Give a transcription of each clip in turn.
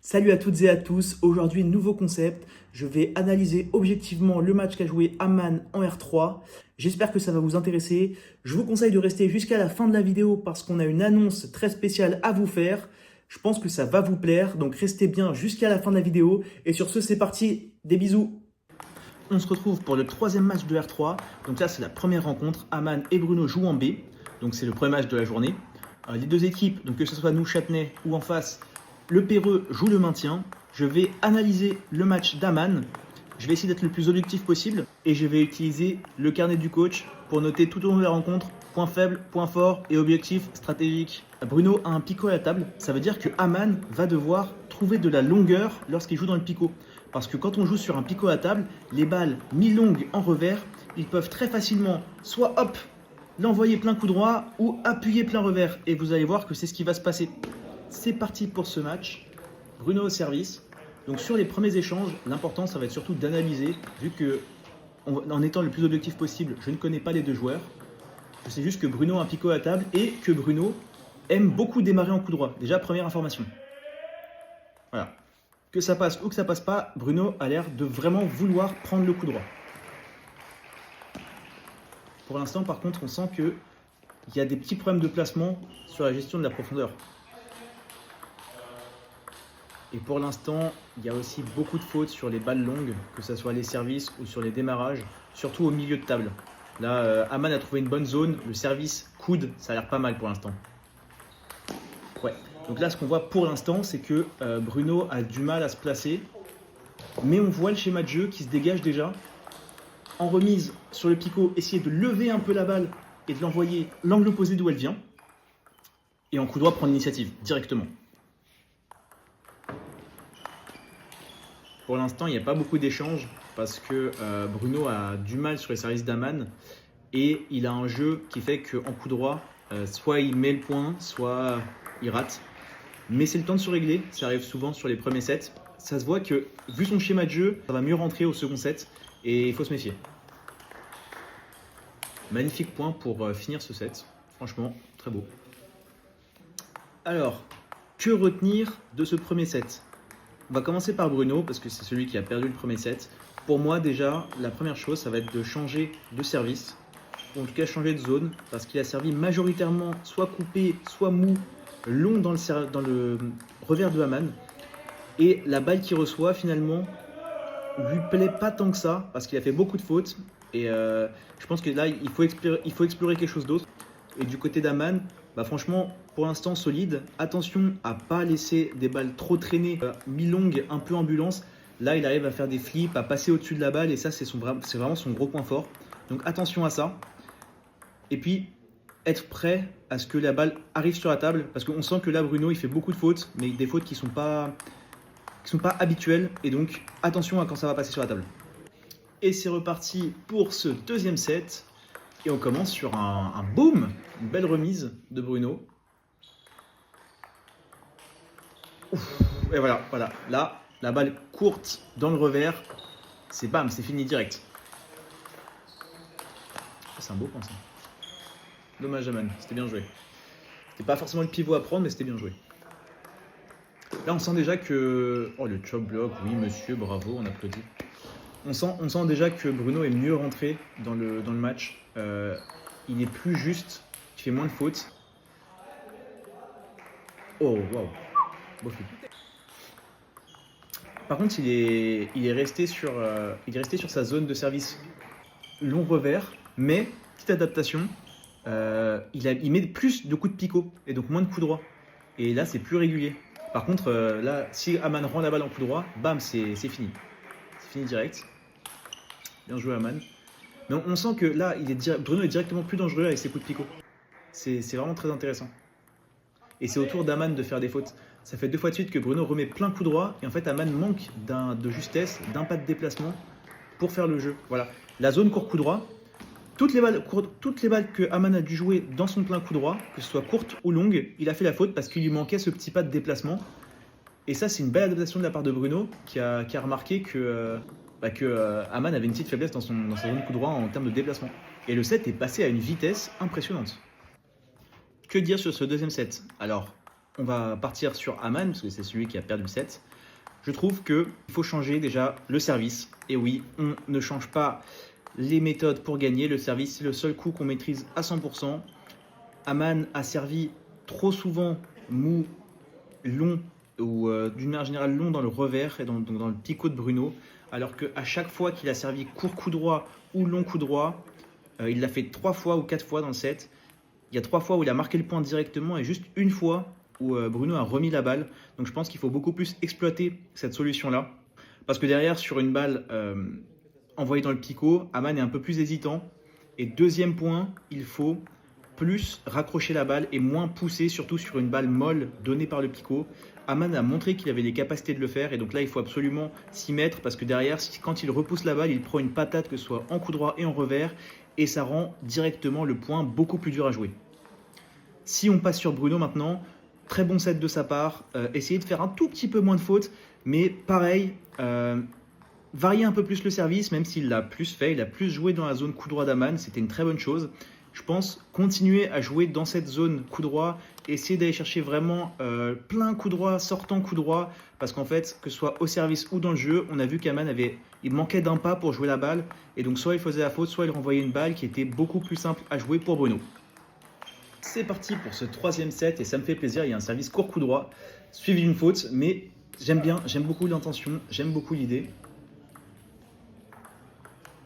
Salut à toutes et à tous, aujourd'hui nouveau concept, je vais analyser objectivement le match qu'a joué Aman en R3, j'espère que ça va vous intéresser, je vous conseille de rester jusqu'à la fin de la vidéo parce qu'on a une annonce très spéciale à vous faire, je pense que ça va vous plaire, donc restez bien jusqu'à la fin de la vidéo, et sur ce c'est parti, des bisous. On se retrouve pour le troisième match de R3, donc là c'est la première rencontre, Aman et Bruno jouent en B, donc c'est le premier match de la journée. Les deux équipes, donc que ce soit nous, Châtenay ou en face, le Perreux joue le maintien. Je vais analyser le match d'Aman. Je vais essayer d'être le plus objectif possible et je vais utiliser le carnet du coach pour noter tout au long de la rencontre points faibles, points forts et objectifs stratégiques. Bruno a un picot à la table. Ça veut dire que Aman va devoir trouver de la longueur lorsqu'il joue dans le picot. Parce que quand on joue sur un picot à la table, les balles mi-longues en revers, ils peuvent très facilement soit hop, l'envoyer plein coup droit ou appuyer plein revers. Et vous allez voir que c'est ce qui va se passer. C'est parti pour ce match. Bruno au service. Donc sur les premiers échanges, l'important ça va être surtout d'analyser, vu que en étant le plus objectif possible, je ne connais pas les deux joueurs. Je sais juste que Bruno a un picot à table et que Bruno aime beaucoup démarrer en coup droit. Déjà première information. Voilà. Que ça passe ou que ça passe pas, Bruno a l'air de vraiment vouloir prendre le coup droit. Pour l'instant par contre on sent qu'il y a des petits problèmes de placement sur la gestion de la profondeur. Et pour l'instant, il y a aussi beaucoup de fautes sur les balles longues, que ce soit les services ou sur les démarrages, surtout au milieu de table. Là, Aman a trouvé une bonne zone, le service coude, ça a l'air pas mal pour l'instant. Ouais, donc là ce qu'on voit pour l'instant, c'est que Bruno a du mal à se placer, mais on voit le schéma de jeu qui se dégage déjà. En remise sur le picot, essayer de lever un peu la balle et de l'envoyer l'angle opposé d'où elle vient. Et en coup droit, prendre l'initiative directement. Pour l'instant, il n'y a pas beaucoup d'échanges parce que Bruno a du mal sur les services d'Aman et il a un jeu qui fait qu'en coup droit, soit il met le point, soit il rate. Mais c'est le temps de se régler, ça arrive souvent sur les premiers sets. Ça se voit que, vu son schéma de jeu, ça va mieux rentrer au second set et il faut se méfier. Magnifique point pour finir ce set, franchement, très beau. Alors, que retenir de ce premier set ? On va commencer par Bruno parce que c'est celui qui a perdu le premier set. Pour moi déjà, la première chose, ça va être de changer de service, ou en tout cas changer de zone, parce qu'il a servi majoritairement soit coupé, soit mou, long dans le revers de Aman. Et la balle qu'il reçoit finalement lui plaît pas tant que ça, parce qu'il a fait beaucoup de fautes. Et je pense que là, il faut explorer quelque chose d'autre. Et du côté d'Aman, bah franchement, pour l'instant solide. Attention à pas laisser des balles trop traîner, mi-longue, un peu ambulance. Là, il arrive à faire des flips, à passer au-dessus de la balle et ça, c'est vraiment son gros point fort. Donc attention à ça. Et puis, être prêt à ce que la balle arrive sur la table parce qu'on sent que là, Bruno, il fait beaucoup de fautes, mais des fautes qui sont pas habituelles. Et donc, attention à quand ça va passer sur la table. Et c'est reparti pour ce deuxième set. Et on commence sur un boom, une belle remise de Bruno. Ouf. Et voilà. Là, la balle courte dans le revers. C'est bam, c'est fini direct. C'est un beau point ça. Dommage Aman, c'était bien joué. C'était pas forcément le pivot à prendre, mais c'était bien joué. Là, on sent déjà que... Oh, le chop block, oui monsieur, bravo, on applaudit. On sent déjà que Bruno est mieux rentré dans le match. Il est plus juste, il fait moins de fautes. Oh, waouh. Beau flip. Par contre, il est resté sur sa zone de service long revers, mais, petite adaptation, il met plus de coups de picot et donc moins de coups droits. Et là, c'est plus régulier. Par contre, là, si Aman rend la balle en coup droit, bam, c'est fini. C'est fini direct. Bien joué Aman. Mais on sent que là, Bruno est directement plus dangereux avec ses coups de picot. C'est vraiment très intéressant. Et c'est au tour d'Aman de faire des fautes. Ça fait 2 fois de suite que Bruno remet plein coup droit. Et en fait, Aman manque de justesse, d'un pas de déplacement pour faire le jeu. Voilà. La zone court coup droit. Toutes les balles que Aman a dû jouer dans son plein coup droit, que ce soit courte ou longue, il a fait la faute parce qu'il lui manquait ce petit pas de déplacement. Et ça, c'est une belle adaptation de la part de Bruno qui a remarqué que Aman avait une petite faiblesse dans sa zone coup droit en termes de déplacement. Et le set est passé à une vitesse impressionnante. Que dire sur ce deuxième set ? Alors, on va partir sur Aman, parce que c'est celui qui a perdu le set. Je trouve qu'il faut changer déjà le service. Et oui, on ne change pas les méthodes pour gagner. Le service, c'est le seul coup qu'on maîtrise à 100%. Aman a servi trop souvent mou, long, ou d'une manière générale long dans le revers et dans le picot de Bruno, alors qu'à chaque fois qu'il a servi court coup droit ou long coup droit, il l'a fait 3 fois ou 4 fois dans le set. Il y a 3 fois où il a marqué le point directement et juste une fois où Bruno a remis la balle. Donc je pense qu'il faut beaucoup plus exploiter cette solution-là. Parce que derrière, sur une balle envoyée dans le picot, Aman est un peu plus hésitant. Et deuxième point, il faut plus raccrocher la balle et moins pousser, surtout sur une balle molle donnée par le picot. Aman a montré qu'il avait les capacités de le faire et donc là il faut absolument s'y mettre parce que derrière, quand il repousse la balle, il prend une patate que ce soit en coup droit et en revers et ça rend directement le point beaucoup plus dur à jouer. Si on passe sur Bruno maintenant, très bon set de sa part, essayez de faire un tout petit peu moins de fautes, mais pareil, varier un peu plus le service, même s'il l'a plus fait, il a plus joué dans la zone coup droit d'Aman, c'était une très bonne chose. Je pense continuer à jouer dans cette zone coup droit, essayer d'aller chercher vraiment plein coup droit, sortant coup droit, parce qu'en fait, que ce soit au service ou dans le jeu, on a vu qu'Aman il manquait d'un pas pour jouer la balle, et donc soit il faisait la faute, soit il renvoyait une balle qui était beaucoup plus simple à jouer pour Bruno. C'est parti pour ce troisième set, et ça me fait plaisir, il y a un service court coup droit, suivi d'une faute, mais j'aime beaucoup l'intention, j'aime beaucoup l'idée.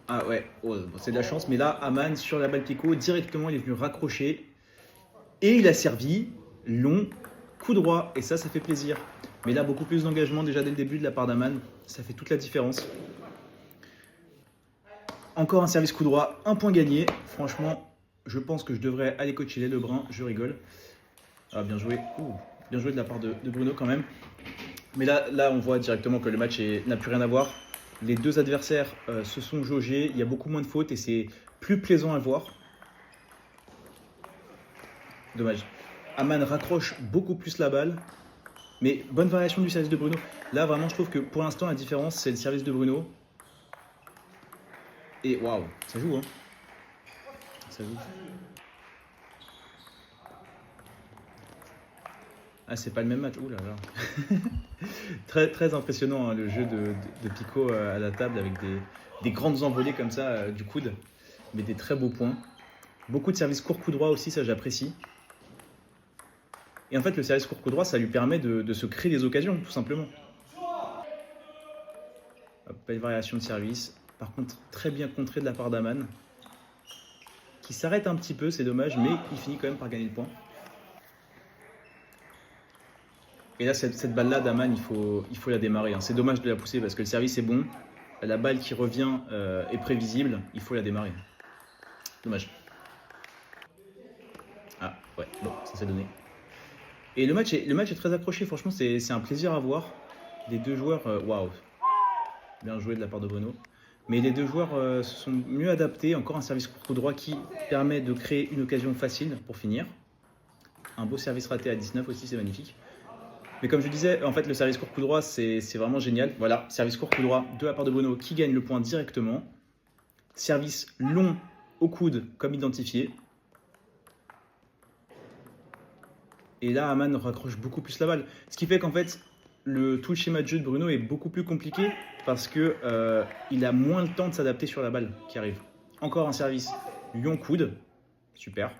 Ah ouais, oh, c'est de la chance, mais là, Aman sur la balle picot, directement il est venu raccrocher et il a servi long coup droit et ça fait plaisir. Mais là, beaucoup plus d'engagement déjà dès le début de la part d'Aman, ça fait toute la différence. Encore un service coup droit, un point gagné. Franchement, je pense que je devrais aller coacher les Lebrun, je rigole. Ah, bien joué. Bien joué de la part de Bruno quand même. Mais là, on voit directement que le match n'a plus rien à voir. Les deux adversaires se sont jaugés, il y a beaucoup moins de fautes et c'est plus plaisant à voir. Dommage. Aman raccroche beaucoup plus la balle, mais bonne variation du service de Bruno. Là, vraiment, je trouve que pour l'instant, la différence, c'est le service de Bruno. Et waouh, ça joue, hein. Ça joue. Ah, c'est pas le même match. Ouh là là. Très, très impressionnant hein, le jeu de Pico à la table avec des grandes envolées comme ça du coude, mais des très beaux points. Beaucoup de services court coup droit aussi, ça j'apprécie. Et en fait, le service court coup droit, ça lui permet de se créer des occasions, tout simplement. Hop, belle variation de service. Par contre, très bien contré de la part d'Aman, qui s'arrête un petit peu, c'est dommage, mais il finit quand même par gagner le point. Et là, cette balle-là d'Aman, il faut la démarrer. Hein. C'est dommage de la pousser parce que le service est bon. La balle qui revient est prévisible. Il faut la démarrer. Dommage. Ah, ouais, bon, ça s'est donné. Et le match est très accroché. Franchement, c'est un plaisir à voir. Les deux joueurs, waouh. Bien joué de la part de Bruno. Mais les deux joueurs se sont mieux adaptés. Encore un service court coup droit qui permet de créer une occasion facile pour finir. Un beau service raté à 19 aussi, c'est magnifique. Mais comme je disais, en fait, le service court coup droit, c'est vraiment génial. Voilà, service court coup droit de la part de Bruno qui gagne le point directement. Service long au coude, comme identifié. Et là, Aman raccroche beaucoup plus la balle. Ce qui fait qu'en fait, tout le schéma de jeu de Bruno est beaucoup plus compliqué parce qu'il a moins le temps de s'adapter sur la balle qui arrive. Encore un service long coude. Super.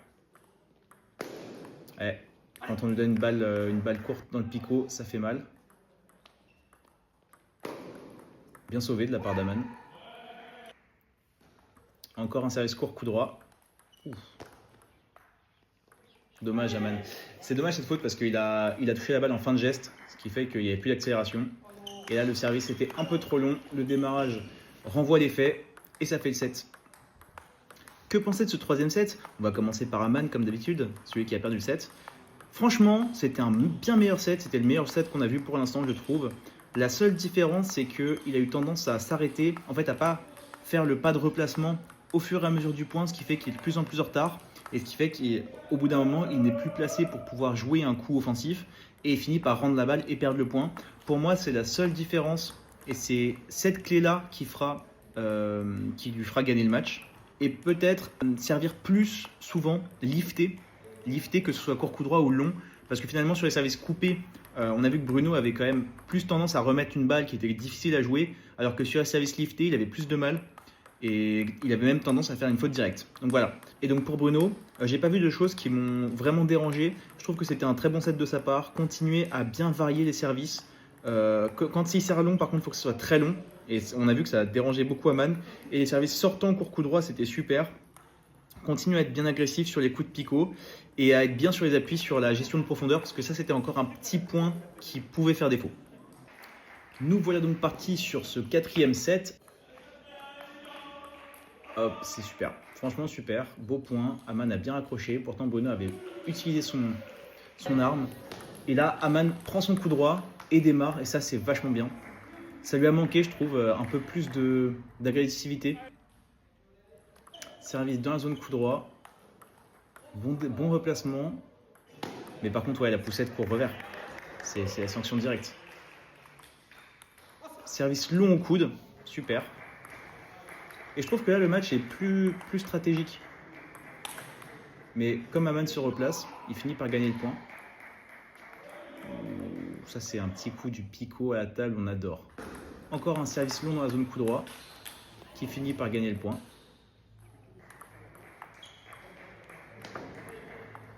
Ouais. Quand on lui donne une balle courte dans le picot, ça fait mal. Bien sauvé de la part d'Aman. Encore un service court, coup droit. Ouf. Dommage, Aman. C'est dommage cette faute parce qu'il a touché la balle en fin de geste, ce qui fait qu'il n'y avait plus d'accélération. Et là, le service était un peu trop long. Le démarrage renvoie les faits et ça fait le set. Que penser de ce troisième set? On va commencer par Aman comme d'habitude, celui qui a perdu le set. Franchement, c'était un bien meilleur set, c'était le meilleur set qu'on a vu pour l'instant, je trouve. La seule différence, c'est qu'il a eu tendance à s'arrêter, en fait à pas faire le pas de replacement au fur et à mesure du point, ce qui fait qu'il est de plus en plus en retard, et ce qui fait qu'au bout d'un moment, il n'est plus placé pour pouvoir jouer un coup offensif, et il finit par rendre la balle et perdre le point. Pour moi, c'est la seule différence, et c'est cette clé-là qui lui fera gagner le match, et peut-être servir plus souvent, lifter, que ce soit court coup droit ou long, Parce que finalement, sur les services coupés, on a vu que Bruno avait quand même plus tendance à remettre une balle qui était difficile à jouer, alors que sur les services liftés, il avait plus de mal. Et il avait même tendance à faire une faute directe. Donc voilà. Et donc pour Bruno, j'ai pas vu de choses qui m'ont vraiment dérangé. Je trouve que c'était un très bon set de sa part. Continuer à bien varier les services. Quand il sert long, par contre, il faut que ce soit très long. Et on a vu que ça a dérangé beaucoup Aman. Et les services sortant court coup droit, c'était super. Continue à être bien agressif sur les coups de picot et à être bien sur les appuis sur la gestion de profondeur, parce que ça, c'était encore un petit point qui pouvait faire défaut. Nous voilà donc partis sur ce 4e set. Hop, c'est super. Franchement, super. Beau point. Aman a bien accroché. Pourtant, Bruno avait utilisé son arme. Et là, Aman prend son coup droit et démarre. Et ça, c'est vachement bien. Ça lui a manqué, je trouve, un peu plus d'agressivité. Service dans la zone coup droit. Bon replacement. Mais par contre, ouais, la poussette pour revers. C'est la sanction directe. Service long au coude. Super. Et je trouve que là, le match est plus stratégique. Mais comme Aman se replace, il finit par gagner le point. Ça, c'est un petit coup du picot à la table, on adore. Encore un service long dans la zone coup droit qui finit par gagner le point.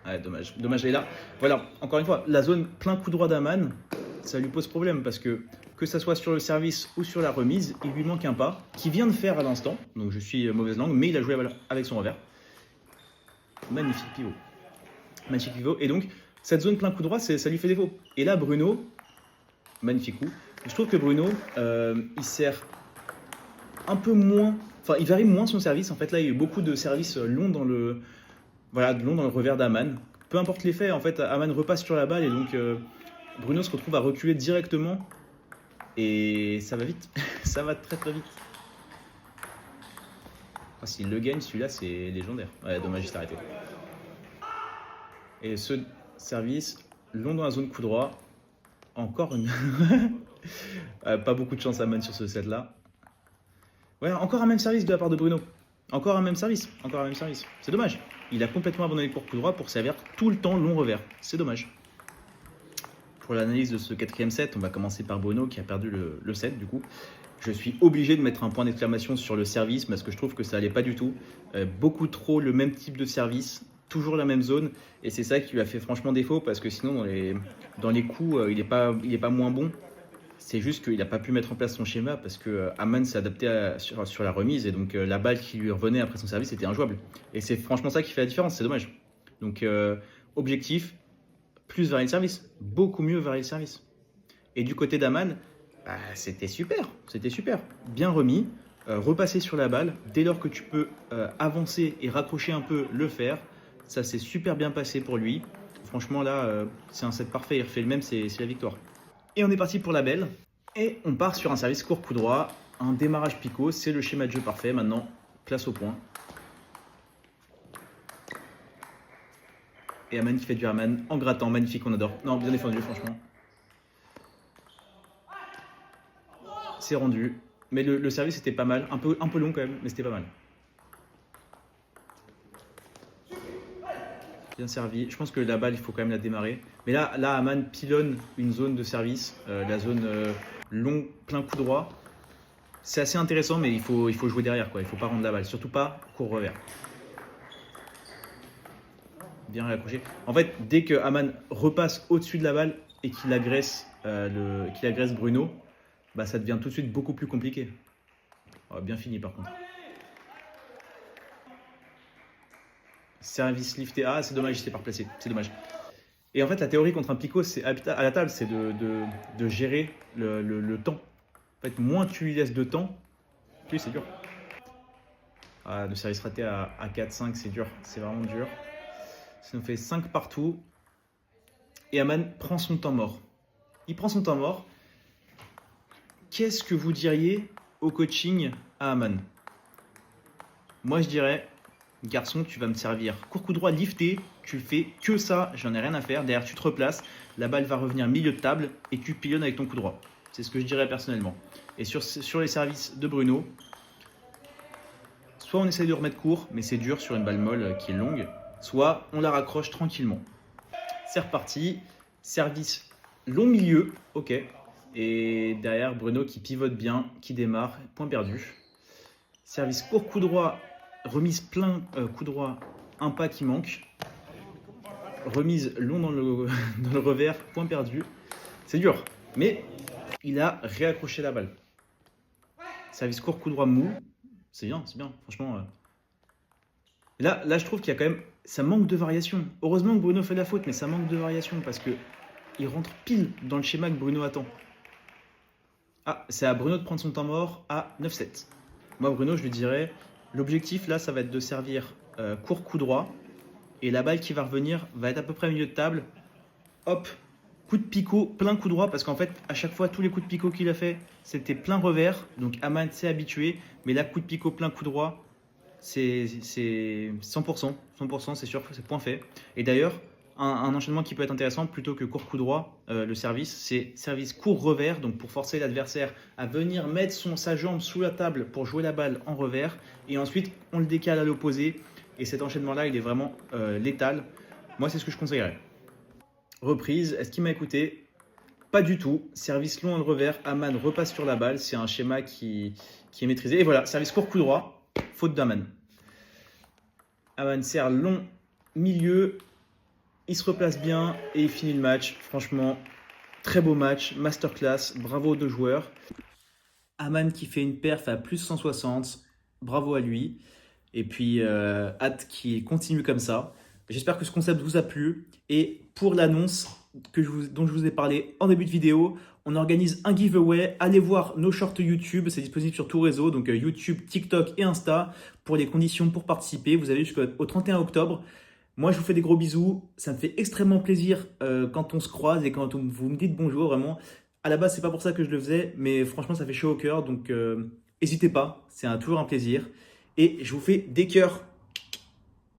Ouais, dommage. Dommage, et là, voilà, encore une fois, la zone plein coup droit d'Aman, ça lui pose problème parce que ça soit sur le service ou sur la remise, il lui manque un pas qu'il vient de faire à l'instant. Donc je suis mauvaise langue, mais il a joué avec son revers. Magnifique pivot. Magnifique pivot. Et donc, cette zone plein coup droit, ça lui fait défaut. Et là, Bruno, magnifique coup. Je trouve que Bruno, il sert un peu moins, enfin, il varie moins son service. En fait, là, il y a eu beaucoup de services longs dans le revers d'Aman. Peu importe l'effet, en fait, Aman repasse sur la balle et donc Bruno se retrouve à reculer directement. Et ça va vite, ça va très très vite. Ah, s'il le gagne, celui-là, c'est légendaire. Ouais, dommage, il s'est arrêté. Et ce service, long dans la zone coup droit. Encore une... pas beaucoup de chance à Man sur ce set-là. Ouais, encore un même service de la part de Bruno. Encore un même service. C'est dommage. Il a complètement abandonné le court coup droit pour servir tout le temps long revers. C'est dommage. Pour l'analyse de ce 4e set, on va commencer par Bruno qui a perdu le set du coup. Je suis obligé de mettre un point d'exclamation sur le service parce que je trouve que ça allait pas du tout. Beaucoup trop le même type de service, toujours la même zone. Et c'est ça qui lui a fait franchement défaut parce que sinon dans les coups, il est pas moins bon. C'est juste qu'il n'a pas pu mettre en place son schéma parce que Aman s'est adapté sur la remise et donc la balle qui lui revenait après son service était injouable. Et c'est franchement ça qui fait la différence, c'est dommage. Donc objectif, plus varier le service, beaucoup mieux varier le service. Et du côté d'Aman, bah, c'était super. Bien remis, repasser sur la balle, dès lors que tu peux avancer et raccrocher un peu, le faire. Ça s'est super bien passé pour lui. Franchement là, c'est un set parfait, il refait le même, c'est la victoire. Et on est parti pour la belle. Et on part sur un service court coup droit, un démarrage picot, c'est le schéma de jeu parfait. Maintenant, place au point. Et Aman qui fait du Aman en grattant, magnifique, on adore. Non, bien défendu, franchement. C'est rendu. Mais le service était pas mal, un peu long quand même, mais c'était pas mal. Bien servi. Je pense que la balle, il faut quand même la démarrer. Mais là Aman pilonne une zone de service, la zone long, plein coup droit. C'est assez intéressant, mais il faut jouer derrière, quoi. Il ne faut pas rendre la balle, surtout pas court revers. Bien raccroché. En fait, dès que Aman repasse au-dessus de la balle et qu'il agresse Bruno, bah, ça devient tout de suite beaucoup plus compliqué. Oh, bien fini par contre. Service lifté. Ah, c'est dommage, il s'est pas replacé. C'est dommage. Et en fait, la théorie contre un picot à la table, c'est de gérer le temps. En fait, moins tu lui laisses de temps, plus c'est dur. Ah, le service raté à 4-5, c'est dur. C'est vraiment dur. Ça nous fait 5 partout. Et Aman prend son temps mort. Il prend son temps mort. Qu'est-ce que vous diriez au coaching à Aman? Moi, je dirais, garçon, tu vas me servir court coup droit lifté, tu fais que ça, j'en ai rien à faire. Derrière, tu te replaces, la balle va revenir milieu de table et tu pilonnes avec ton coup droit. C'est ce que je dirais personnellement. Et sur les services de Bruno, soit on essaie de remettre court, mais c'est dur sur une balle molle qui est longue, soit on la raccroche tranquillement. c'est reparti. Service long milieu, ok. Et derrière, Bruno qui pivote bien, qui démarre, point perdu. Service court, coup droit, remise plein, coup droit, un pas qui manque. Remise long dans le, dans le revers, point perdu. C'est dur, mais il a réaccroché la balle. Service court, coup droit mou. C'est bien, franchement. Là, je trouve qu'il y a quand même. Ça manque de variation. Heureusement que Bruno fait la faute, mais ça manque de variation parce que il rentre pile dans le schéma que Bruno attend. Ah, c'est à Bruno de prendre son temps mort à 9-7. Moi, Bruno, je lui dirais l'objectif là, ça va être de servir court coup droit. Et la balle qui va revenir va être à peu près au milieu de table. Hop, coup de picot, plein coup droit, parce qu'en fait, à chaque fois, tous les coups de picot qu'il a fait, c'était plein revers. Donc Aman s'est habitué, mais là, coup de picot, plein coup droit, c'est 100%. 100%, c'est sûr, c'est point fait. Et d'ailleurs, un enchaînement qui peut être intéressant, plutôt que court coup droit, le service, c'est service court revers, donc pour forcer l'adversaire à venir mettre sa jambe sous la table pour jouer la balle en revers. Et ensuite, on le décale à l'opposé. Et cet enchaînement-là, il est vraiment létal. Moi, c'est ce que je conseillerais. Reprise, est-ce qu'il m'a écouté? Pas du tout. Service long en revers, Aman repasse sur la balle. C'est un schéma qui est maîtrisé. Et voilà, service court coup droit, faute d'Aman. Aman sert long milieu. Il se replace bien et il finit le match. Franchement, très beau match, masterclass. Bravo aux deux joueurs. Aman qui fait une perf à plus 160. Bravo à lui. Et puis, hâte qu'il continue comme ça. J'espère que ce concept vous a plu. Et pour l'annonce dont je vous ai parlé en début de vidéo, on organise un giveaway. Allez voir nos shorts YouTube. C'est disponible sur tout réseau, donc YouTube, TikTok et Insta. Pour les conditions pour participer, vous avez jusqu'au 31 octobre. Moi, je vous fais des gros bisous. Ça me fait extrêmement plaisir quand on se croise et quand vous me dites bonjour, vraiment. À la base, c'est pas pour ça que je le faisais, mais franchement, ça fait chaud au cœur. Donc, n'hésitez pas. C'est toujours un plaisir. Et je vous fais des cœurs.